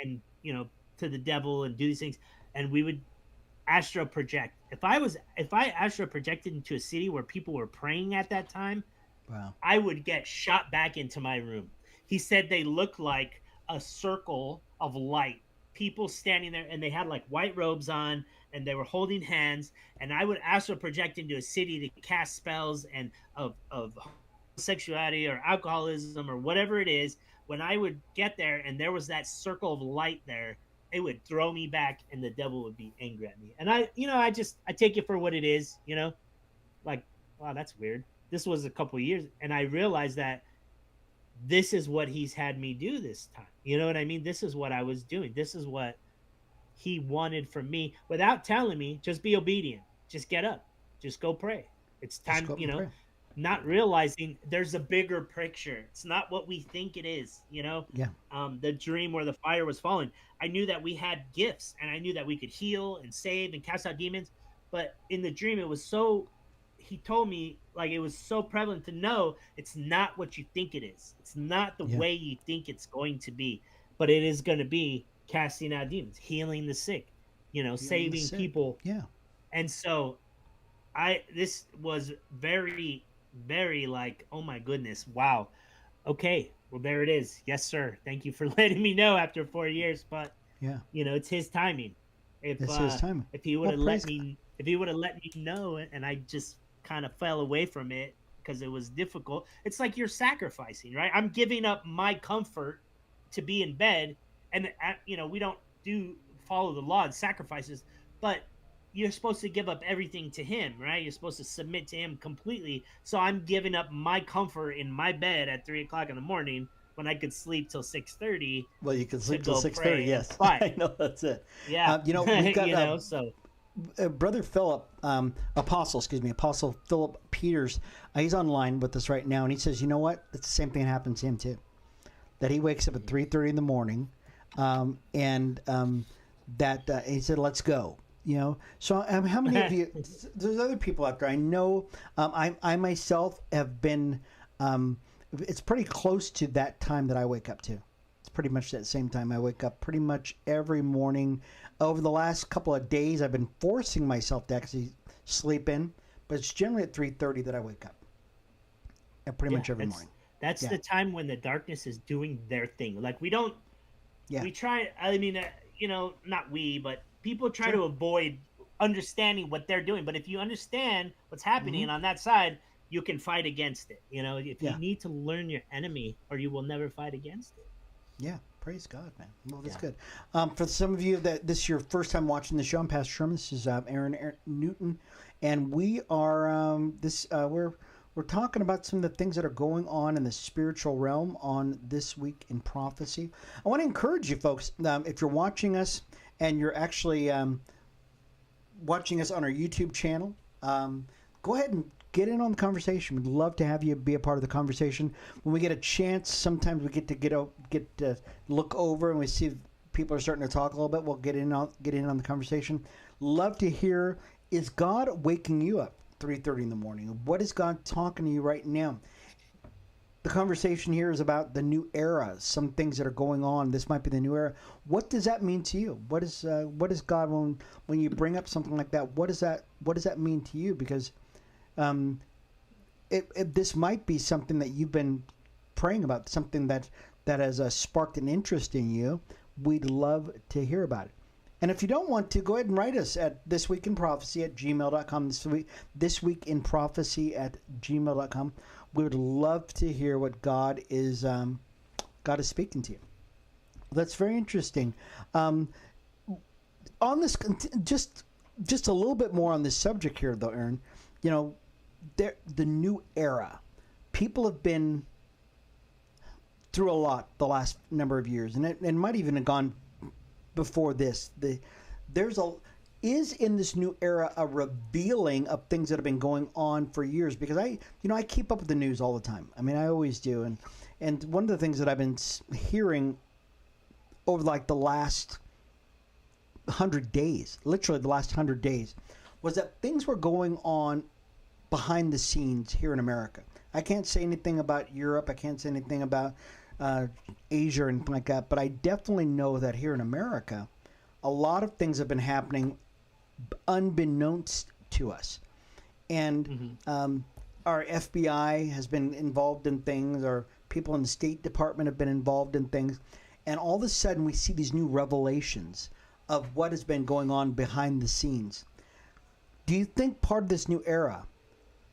to the devil and do these things, and we would astral project. If I astral projected into a city where people were praying at that time, Wow. I would get shot back into my room. He said they looked like a circle of light, people standing there, and they had like white robes on, and they were holding hands. And I would astral project into a city to cast spells and of homosexuality or alcoholism or whatever it is. When I would get there and there was that circle of light there, it would throw me back, and the devil would be angry at me. And I take it for what it is, like, wow, that's weird. This was a couple years, and I realized that this is what he's had me do this time. You know what I mean? This is what I was doing. This is what he wanted from me without telling me. Just be obedient. Just get up. Just go pray. It's Just time, go up and pray. not realizing there's a bigger picture. It's not what we think it is. Yeah. The dream where the fire was falling. I knew that we had gifts, and I knew that we could heal and save and cast out demons. But in the dream, it was so, he told me, like, it was so prevalent to know it's not what you think it is. It's not the Yeah. way you think it's going to be, but it is going to be casting out demons, healing the sick, Healing the saving sick. people. Yeah. And so this was very, very like, oh my goodness, wow. Okay, well, there it is. Yes, sir. Thank you for letting me know after 4 years. But Yeah. it's his timing. If It's his time. if he would Well, have praise let God. me, if he would have let me know, and I just kind of fell away from it because it was difficult. It's like you're sacrificing, right? I'm giving up my comfort to be in bed, and we don't do follow the law and sacrifices, but you're supposed to give up everything to him, right? You're supposed to submit to him completely. So I'm giving up my comfort in my bed at 3 o'clock in the morning when I could sleep till 6:30 Well, you can to sleep till go 6:30. pray and Yes, fight. I know that's it. Yeah, We've got so Brother Philip, Apostle, excuse me, Apostle Philip Peters. He's online with us right now, and he says, you know what? It's the same thing happens to him too. That he wakes up at 3:30 in the morning, and that he said, "Let's go." So how many of you? There's other people out there. I know. I myself have been. It's pretty close to that time that I wake up to. It's pretty much that same time I wake up pretty much every morning. Over the last couple of days, I've been forcing myself to actually sleep in, but it's generally at 3:30 that I wake up. Pretty yeah, much every morning. that's Yeah, the time when the darkness is doing their thing. Like, we don't, yeah, we try. I mean, not we, but people try sure. to avoid understanding what they're doing. But if you understand what's Hmm. happening on that side, you can fight against it. If you Yeah, need to learn your enemy, or you will never fight against it. Yeah, praise God, man. Well, that's Yeah. good. For some of you that this is your first time watching the show, I'm Pastor Sherman. This is Aaron Newton, and we are we're talking about some of the things that are going on in the spiritual realm on This Week in Prophecy. I want to encourage you folks, if you're watching us and you're actually watching us on our YouTube channel, go ahead and get in on the conversation. We'd love to have you be a part of the conversation. When we get a chance, sometimes we get to look over and we see if people are starting to talk a little bit. We'll get in on the conversation. Love to hear, is God waking you up 3:30 in the morning? What is God talking to you right now? The conversation here is about the new era, some things that are going on. This might be the new era. What does that mean to you? What is God, when you bring up something like that? What does that mean to you? Because um, this might be something that you've been praying about, something that has sparked an interest in you. We'd love to hear about it. And if you don't want to, go ahead and write us at thisweekinprophecy at gmail.com. Thisweekinprophecy at gmail.com. We would love to hear what God is speaking to you. That's very interesting. On this, just a little bit more on this subject here, though, Aaron. You know, the new era. People have been through a lot the last number of years, and it might even have gone before this. Is in this new era a revealing of things that have been going on for years, because I keep up with the news all the time. I mean, I always do, and one of the things that I've been hearing over like the last 100 days, literally the last 100 days, was that things were going on behind the scenes here in America. I can't say anything about Europe. I can't say anything about Asia or anything like that, but I definitely know that here in America, a lot of things have been happening unbeknownst to us. And our FBI has been involved in things, or people in the State Department have been involved in things, and all of a sudden we see these new revelations of what has been going on behind the scenes. Do you think part of this new era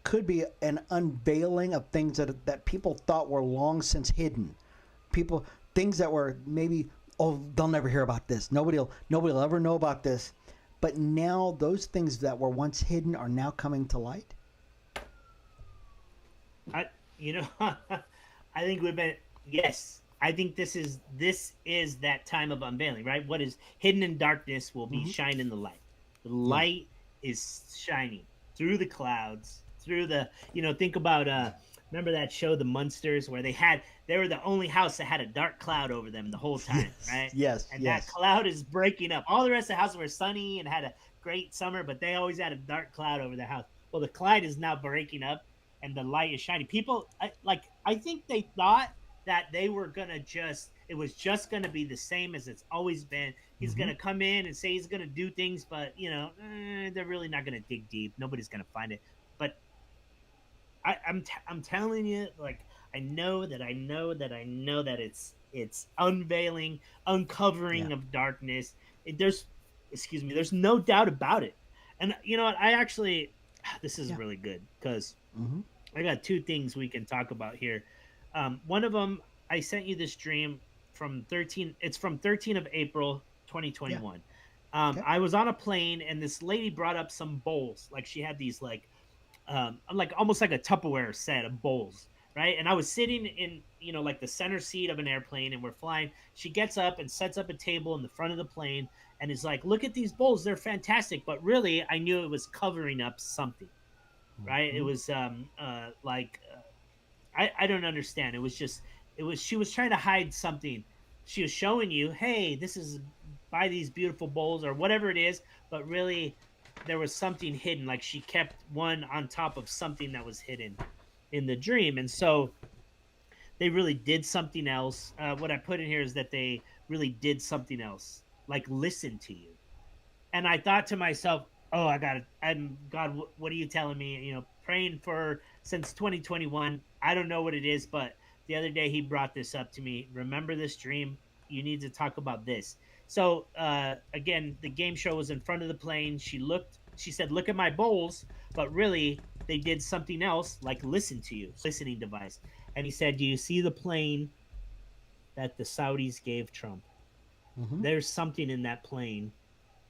could be an unveiling of things that people thought were long since hidden? Things that were maybe, oh, they'll never hear about this. Nobody'll ever know about this. But now those things that were once hidden are now coming to light. I think we've been, yes. I think this is that time of unveiling, right? What is hidden in darkness will be shined in the light. The light is shining through the clouds, through the, think about remember that show The Munsters, where they were the only house that had a dark cloud over them the whole time, right? Yes. And that cloud is breaking up. All the rest of the houses were sunny and had a great summer, but they always had a dark cloud over their house. Well, the cloud is now breaking up and the light is shining. People, I think they thought that they were gonna it was just gonna be the same as it's always been. He's gonna come in and say he's gonna do things, but they're really not gonna dig deep. Nobody's gonna find it. But I'm telling you, like, I know that it's unveiling, uncovering of darkness. There's no doubt about it. And you know what? I actually, this is really good, because I got two things we can talk about here. One of them, I sent you this dream from 13. It's from 13 of April, 2021. I was on a plane and this lady brought up some bowls. Like, she had these like almost like a Tupperware set of bowls, right? And I was sitting in, like the center seat of an airplane, and we're flying. She gets up and sets up a table in the front of the plane and is like, "Look at these bowls, they're fantastic." But really, I knew it was covering up something, right? It was I don't understand. She was trying to hide something. She was showing you, hey, this is, buy these beautiful bowls or whatever it is, but really there was something hidden. Like, she kept one on top of something that was hidden in the dream. And so they really did something else. What I put in here is that they really did something else, like listen to you. And I thought to myself, oh, God, what are you telling me? Praying for since 2021. I don't know what it is, but the other day he brought this up to me. Remember this dream? You need to talk about this. So again, the game show was in front of the plane. She said, look at my bowls, but really they did something else, like listen to you, listening device. And he said, do you see the plane that the Saudis gave Trump. Mm-hmm. There's something in that plane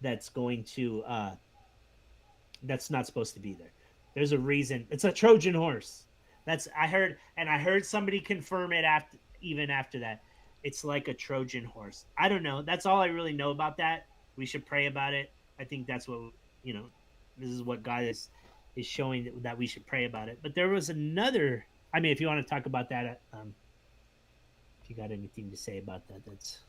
that's going to that's not supposed to be there. There's a reason. It's a Trojan horse. That's I heard, and I heard somebody confirm it after, even after that. It's like a Trojan horse. I don't know. That's all I really know about that. We should pray about it. I think that's what, you know. This is what God is showing, that we should pray about it. But there was another. I mean, if you want to talk about that, if you got anything to say about that, that's,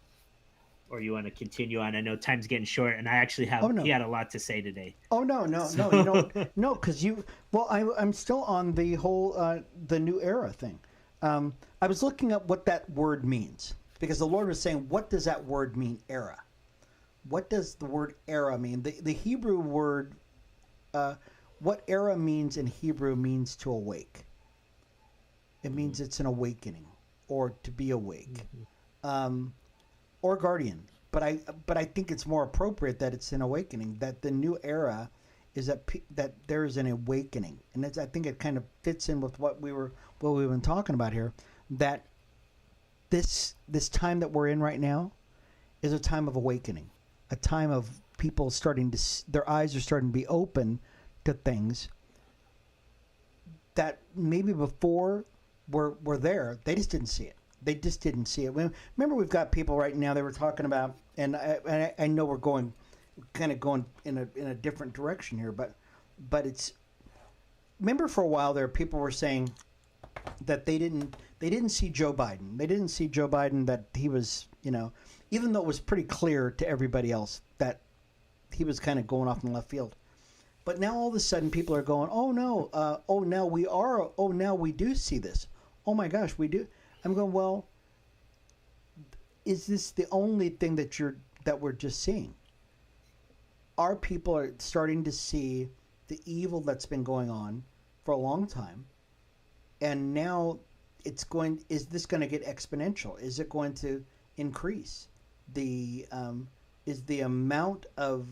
or you want to continue on. I know time's getting short, and I actually Oh have he no. had a lot to say today. Oh no, no, So no. You know, no, because you. Well, I'm still on the whole the new era thing. I was looking up what that word means because the Lord was saying, "What does that word mean, era? What does the word era mean?" The Hebrew word, what era means in Hebrew means to awake. It means it's an awakening or to be awake, or guardian. But I think it's more appropriate that it's an awakening. That the new era is that there is an awakening, and I think it kind of fits in with what we've been talking about here. That this time that we're in right now is a time of awakening, a time of people starting to their eyes are starting to be open to things that maybe before were there, they just didn't see it. They just didn't see it. Remember, we've got people right now. They were talking about, and I know we're going in a different direction here, but it's, remember for a while there, people were saying that they didn't see Joe Biden. They didn't see Joe Biden, that he was, even though it was pretty clear to everybody else that he was kind of going off in left field. But now all of a sudden people are going, oh no, now we do see this. Oh my gosh, we do. I'm going, well, is this the only thing that we're just seeing? Our people are starting to see the evil that's been going on for a long time, and now is this going to get exponential? Is it going to increase? Is the amount of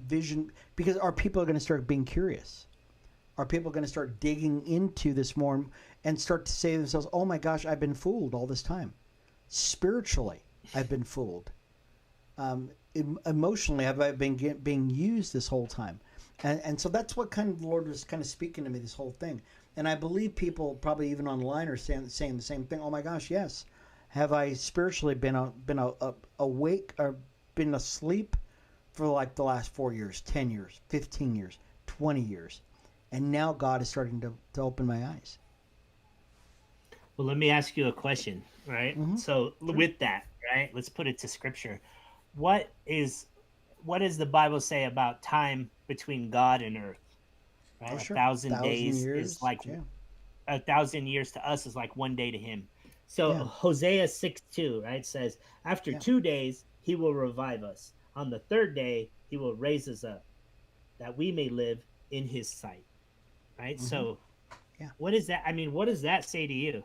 vision, because our people are going to start being curious. Are people going to start digging into this more and start to say to themselves, oh my gosh, I've been fooled all this time. Spiritually, I've been fooled. Emotionally, I've been being used this whole time. And so that's what kind of the Lord was kind of speaking to me, this whole thing. And I believe people probably even online are saying the same thing. Oh my gosh, yes. Have I spiritually been awake or been asleep for like the last 4 years, 10 years, 15 years, 20 years? And now God is starting to open my eyes. Well, let me ask you a question, right? Mm-hmm. So Sure. with that, right, let's put it to scripture. What is what does the Bible say about time between God and earth? Oh, Right, a sure. thousand 1,000 days is years. like Yeah. 1,000 years to us is like one day to him. So Yeah. Hosea 6:2, right, says, after Yeah. 2 days he will revive us. On the third day he will raise us up, that we may live in his sight. Right. Mm-hmm. So Yeah. what is that? I mean, what does that say to you?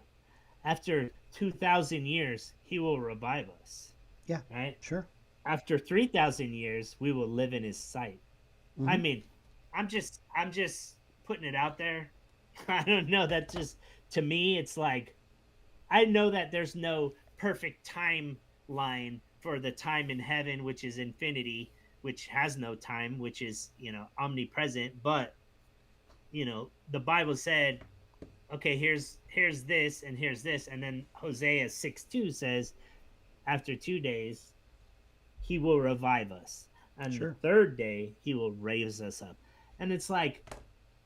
After 2,000 years, he will revive us. Yeah. Right. Sure. After 3,000 years, we will live in his sight. I Mm-hmm. mean, I'm just putting it out there. I don't know. That just, to me, it's like, I know that there's no perfect timeline for the time in heaven, which is infinity, which has no time, which is, omnipresent. But, the Bible said, okay, here's this and here's this. And then Hosea 6:2 says, after 2 days, he will revive us. And the Sure. third day, he will raise us up. And it's like,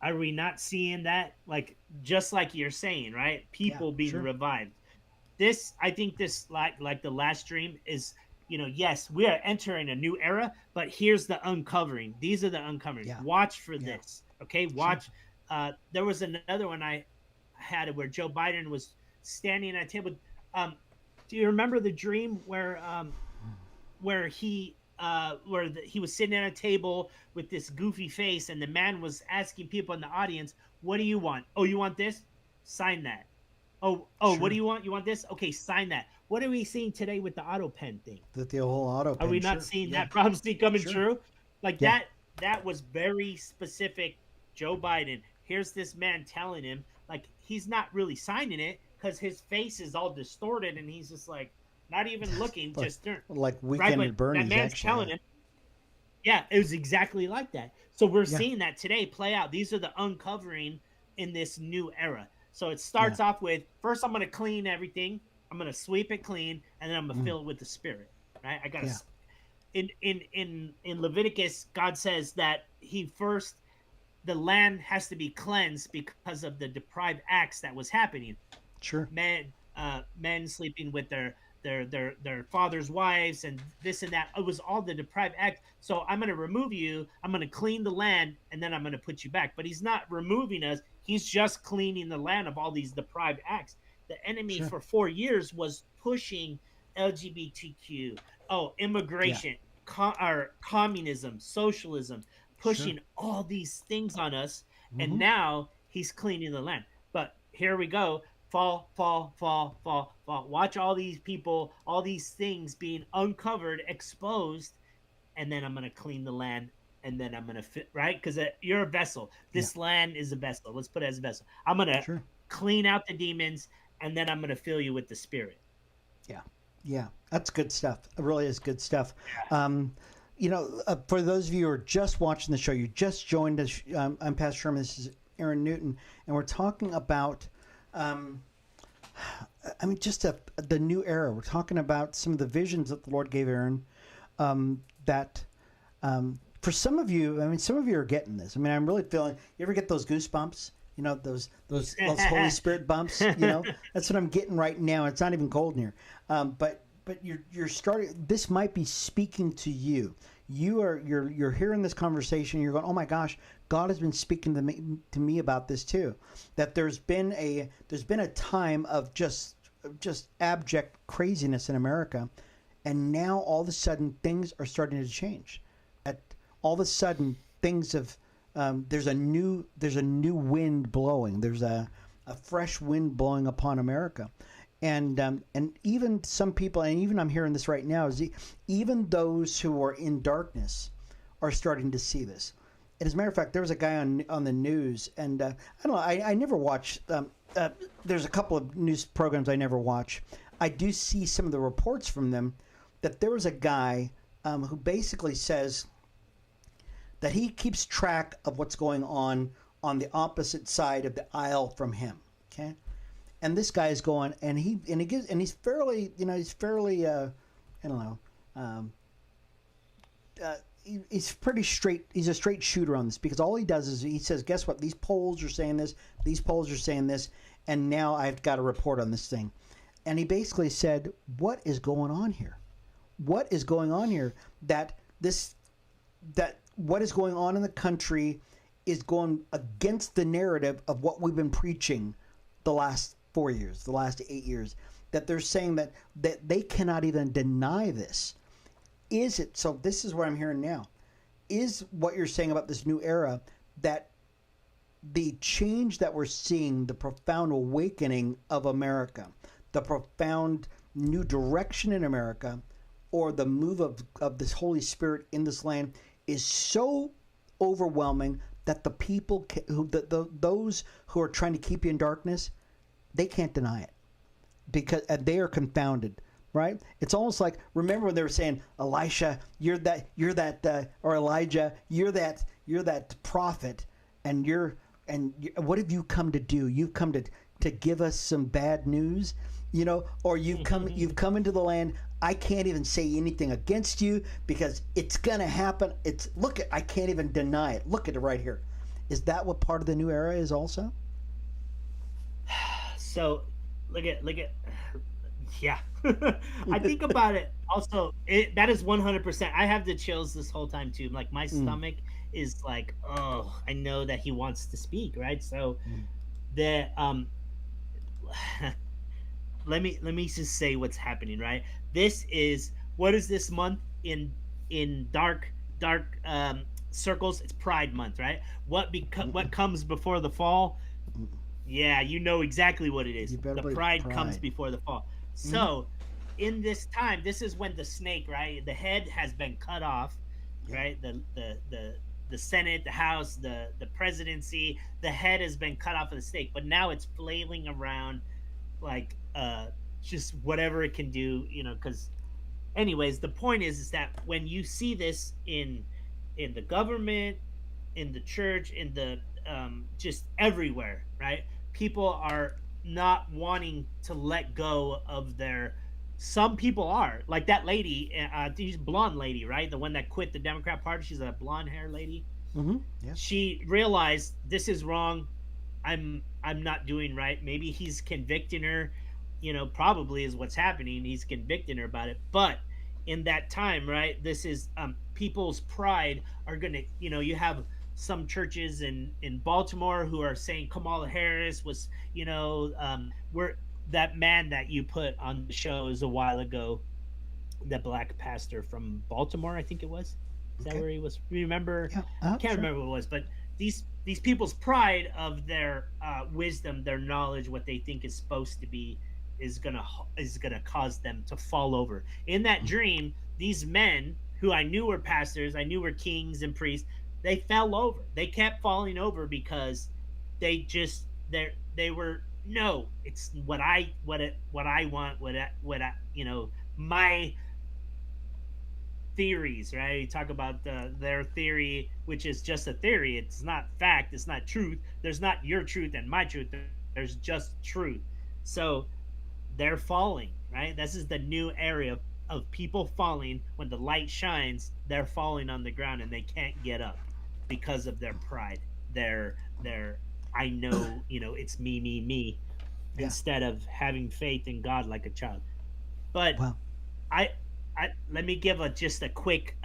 are we not seeing that? Like, just like you're saying, right? Yeah. People being Sure. revived. This, I think this, like the last dream is, yes, we are entering a new era, but here's the uncovering. These are the uncovering. Yeah. Watch for Yeah. this. Okay. Sure. Watch. There was another one I had where Joe Biden was standing at a table. Do you remember the dream where he was sitting at a table with this goofy face, and the man was asking people in the audience, what do you want? Oh, you want this? Sign that. Oh, what do Sure. you want? You want this? Okay, sign that. What are we seeing today with the auto pen thing? The whole auto Are pen. we not Sure. seeing Yeah. that prophecy coming Sure. true? Like Yeah. that was very specific. Joe Biden, here's this man telling him, like, he's not really signing it because his face is all distorted, and he's just like, not even looking, like, just turned. like Right, Weekend but at that Bernie's, man's actually. telling Yeah. him, yeah, it was exactly like that. So we're Yeah. seeing that today play out. These are the uncovering in this new era. So it Yeah. starts off with, first I'm going to clean everything. I'm going to sweep it clean, and then I'm going to Mm. fill it with the Spirit. Right? I got to Yeah. in Leviticus, God says that he first the land has to be cleansed because of the deprived acts that was happening. Sure. Men sleeping with their father's wives and this and that. It was all the deprived act. So I'm going to remove you. I'm going to clean the land, and then I'm going to put you back. But he's not removing us. He's just cleaning the land of all these deprived acts. The enemy Sure. for 4 years was pushing LGBTQ, Yeah. immigration, or communism, socialism, Sure. pushing all these things on us. And Mm-hmm. now he's cleaning the land. But here we go, fall, fall, fall, fall, fall. Watch all these people, all these things being uncovered, exposed, and then I'm gonna clean the land, and then I'm gonna fit right because you're a vessel. Yeah. This land is a vessel. Let's put it as a vessel. I'm gonna Sure. clean out the demons, and then I'm gonna fill you with the Spirit. Yeah. Yeah. That's good stuff. It really is good stuff. For those of you who are just watching the show, you just joined us. I'm Pastor Sherman. This is Aaron Newton, and we're talking about, just the new era. We're talking about some of the visions that the Lord gave Aaron. That for some of you, some of you are getting this. I'm really feeling. You ever get those goosebumps? Those Holy Spirit bumps. That's what I'm getting right now. It's not even cold in here, but you're starting. This might be speaking to you. You're hearing this conversation. You're going, oh my gosh, God has been speaking to me about this too. That there's been a time of just abject craziness in America, and now all of a sudden things are starting to change. At all of a sudden things have there's a new wind blowing. There's a fresh wind blowing upon America, and even some people, and even I'm hearing this right now, is even those who are in darkness are starting to see this. And as a matter of fact, there was a guy on the news, and I don't know, I never watch. There's a couple of news programs I never watch. I do see some of the reports from them that there was a guy who basically says that he keeps track of what's going on the opposite side of the aisle from him. Okay, and this guy is going, and he's fairly, I don't know, he's pretty straight. He's a straight shooter on this, because all he does is he says, guess what? These polls are saying this. These polls are saying this, and now I've got to report on this thing. And he basically said, what is going on here? What is going on here? That what is going on in the country is going against the narrative of what we've been preaching the last 4 years, the last 8 years. That they're saying that they cannot even deny this. Is it so? This is what I'm hearing now. Is what you're saying about this new era, that the change that we're seeing, the profound awakening of America, the profound new direction in America, or the move of this Holy Spirit in this land, is so overwhelming that the people those who are trying to keep you in darkness, they can't deny it, because they are confounded. Right? It's almost like, remember when they were saying, Elisha, you're that, or Elijah, you're that prophet, and what have you come to do? You've come to give us some bad news, or you've come into the land. I can't even say anything against you because it's gonna happen. I can't even deny it. Look at it right here. Is that what part of the new era is also? So look at yeah. I think about it also. That is 100%. I have the chills this whole time too. Like my stomach is like, oh, I know that he wants to speak, right? So the let me just say what's happening, right? This is, what is this month in dark circles? It's Pride Month, right? What comes before the fall? Yeah, you know exactly what it is. You better The believe pride comes pride. before the fall. So, in this time, this is when the snake, right? The head has been cut off, Yeah. right? The Senate, the House, the presidency, the head has been cut off of the snake, but now it's flailing around like just whatever it can do, because anyways, the point is that when you see this in the government, in the church, in the just everywhere, right? People are not wanting to let go of their. Some people are like that lady, she's blonde lady, right? The one that quit the Democrat Party. She's a blonde hair lady. Mm-hmm. Yeah. She realized this is wrong. I'm not doing right. Maybe he's convicting her, probably is what's happening. He's convicting her about it. But in that time, right, this is people's pride are gonna, you have some churches in Baltimore who are saying Kamala Harris was, we're that man that you put on the shows a while ago, the black pastor from Baltimore, I think it was. Is that Okay. where he was? Remember? Yeah. I can't Sure. remember what it was, but these people's pride of their wisdom, their knowledge, what they think is supposed to be, is gonna cause them to fall over. In that dream, these men who I knew were pastors, I knew were kings and priests, they fell over. They kept falling over because they were no. It's what I want. What I my theories, right? You talk about their theory, which is just a theory. It's not fact. It's not truth. There's not your truth and my truth. There's just truth. So they're falling, right? This is the new area of people falling. When the light shines, they're falling on the ground and they can't get up because of their pride. Their I know, it's me, Yeah. instead of having faith in God like a child. But Well. I, let me give just a quick.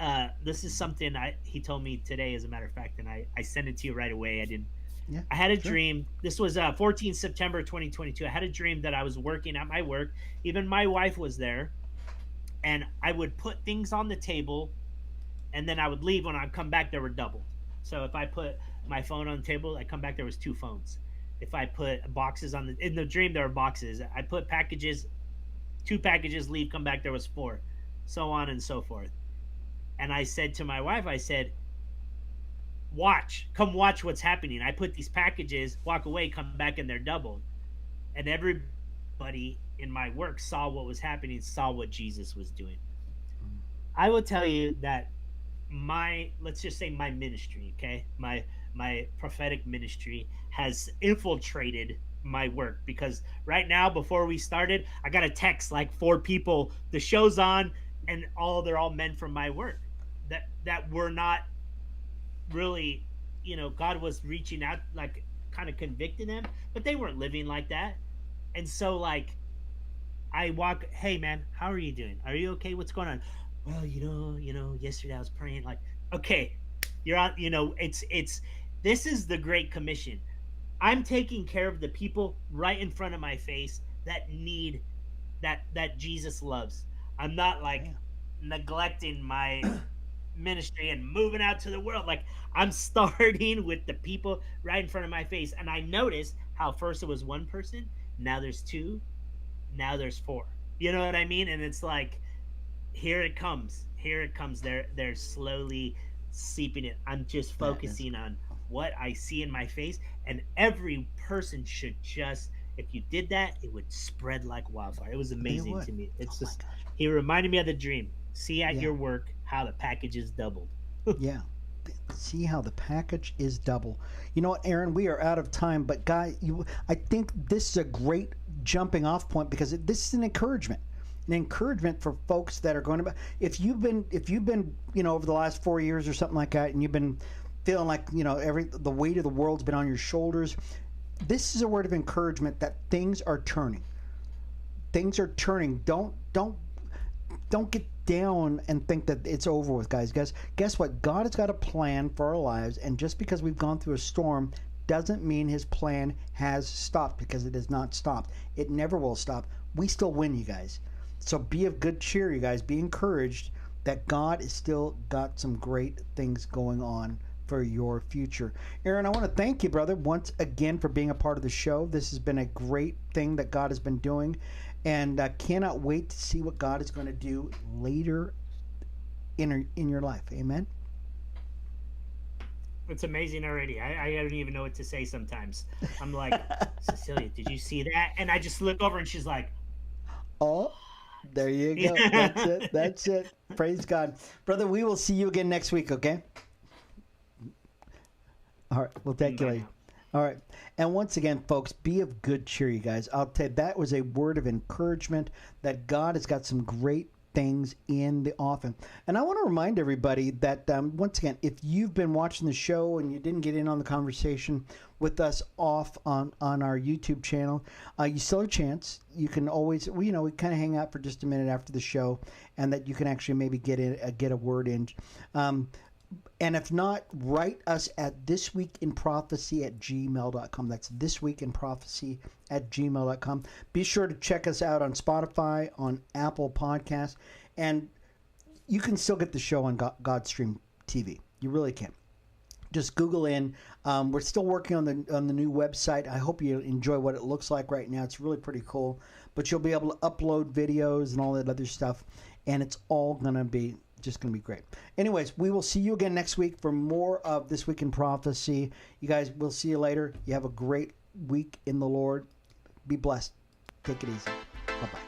This is something he told me today, as a matter of fact, and I sent it to you right away. I didn't. Yeah. I had a Sure. dream. This was 14 September 2022. I had a dream that I was working at my work. Even my wife was there, and I would put things on the table, and then I would leave. When I come back, there were doubled. So if I put my phone on the table, I come back, there was two phones. If I put boxes in the dream, there were boxes. I put packages, two packages, leave, come back, there was four, so on and so forth. And I said to my wife, I said, come watch what's happening. I put these packages, walk away, come back, and they're doubled. And everybody in my work saw what was happening, saw what Jesus was doing. I will tell you that let's just say my ministry, okay, my prophetic ministry has infiltrated my work, because right now, before we started, I got a text like four people, the show's on, and they're all men from my work that were not really, God was reaching out, like kind of convicting them, but they weren't living like that. And so, like, I walk, hey man, how are you doing? Are you okay? What's going on? Well, yesterday I was praying. Like, okay, you're on. It's this is the Great Commission. I'm taking care of the people right in front of my face that need that Jesus loves. I'm not like neglecting my ministry and moving out to the world. Like, I'm starting with the people right in front of my face. And I noticed how first it was one person, now there's two, now there's four. You know what I mean? And it's like, here it comes. Here it comes. They're slowly seeping it. I'm just That is. focusing on what I see in my face. And every person should just, if you did that, it would spread like wildfire. It was They amazing would. to me. Oh It's my just, gosh. he reminded me of the dream. See at Yeah. your work how the package is doubled. Yeah. See how the package is double. You know what, Aaron? We are out of time, but I think this is a great jumping off point, because this is an encouragement for folks that are going to. If you've been over the last 4 years or something like that, and you've been feeling like the weight of the world's been on your shoulders, this is a word of encouragement that things are turning. Things are turning. Don't get down and think that it's over with, guys. Guess what? God has got a plan for our lives, and just because we've gone through a storm doesn't mean his plan has stopped, because it has not stopped. It never will stop. We still win, you guys. So be of good cheer, you guys. Be encouraged that God has still got some great things going on for your future. Aaron, I want to thank you, brother, once again for being a part of the show. This has been a great thing that God has been doing, and cannot wait to see what God is going to do later in your life. Amen. It's amazing already. I don't even know what to say sometimes. I'm like, Cecilia, did you see that? And I just look over and she's like, Oh, there you go. That's it. That's it. Praise God. Brother, we will see you again next week, okay? All right. We'll take you later. All right. And once again, folks, be of good cheer, you guys. I'll tell you, that was a word of encouragement that God has got some great things in the offing. And I want to remind everybody that, once again, if you've been watching the show and you didn't get in on the conversation with us off on our YouTube channel, you still have a chance. You can always, we kind of hang out for just a minute after the show, and that you can actually maybe get a word in. And if not, write us at thisweekinprophecy@gmail.com. That's thisweekinprophecy@gmail.com. Be sure to check us out on Spotify, on Apple Podcasts, and you can still get the show on Godstream TV. You really can. Just Google in. We're still working on the new website. I hope you enjoy what it looks like right now. It's really pretty cool. But you'll be able to upload videos and all that other stuff, and it's all going to be great. Anyways, we will see you again next week for more of This Week in Prophecy. You guys, we'll see you later. You have a great week in the Lord. Be blessed. Take it easy. Bye-bye.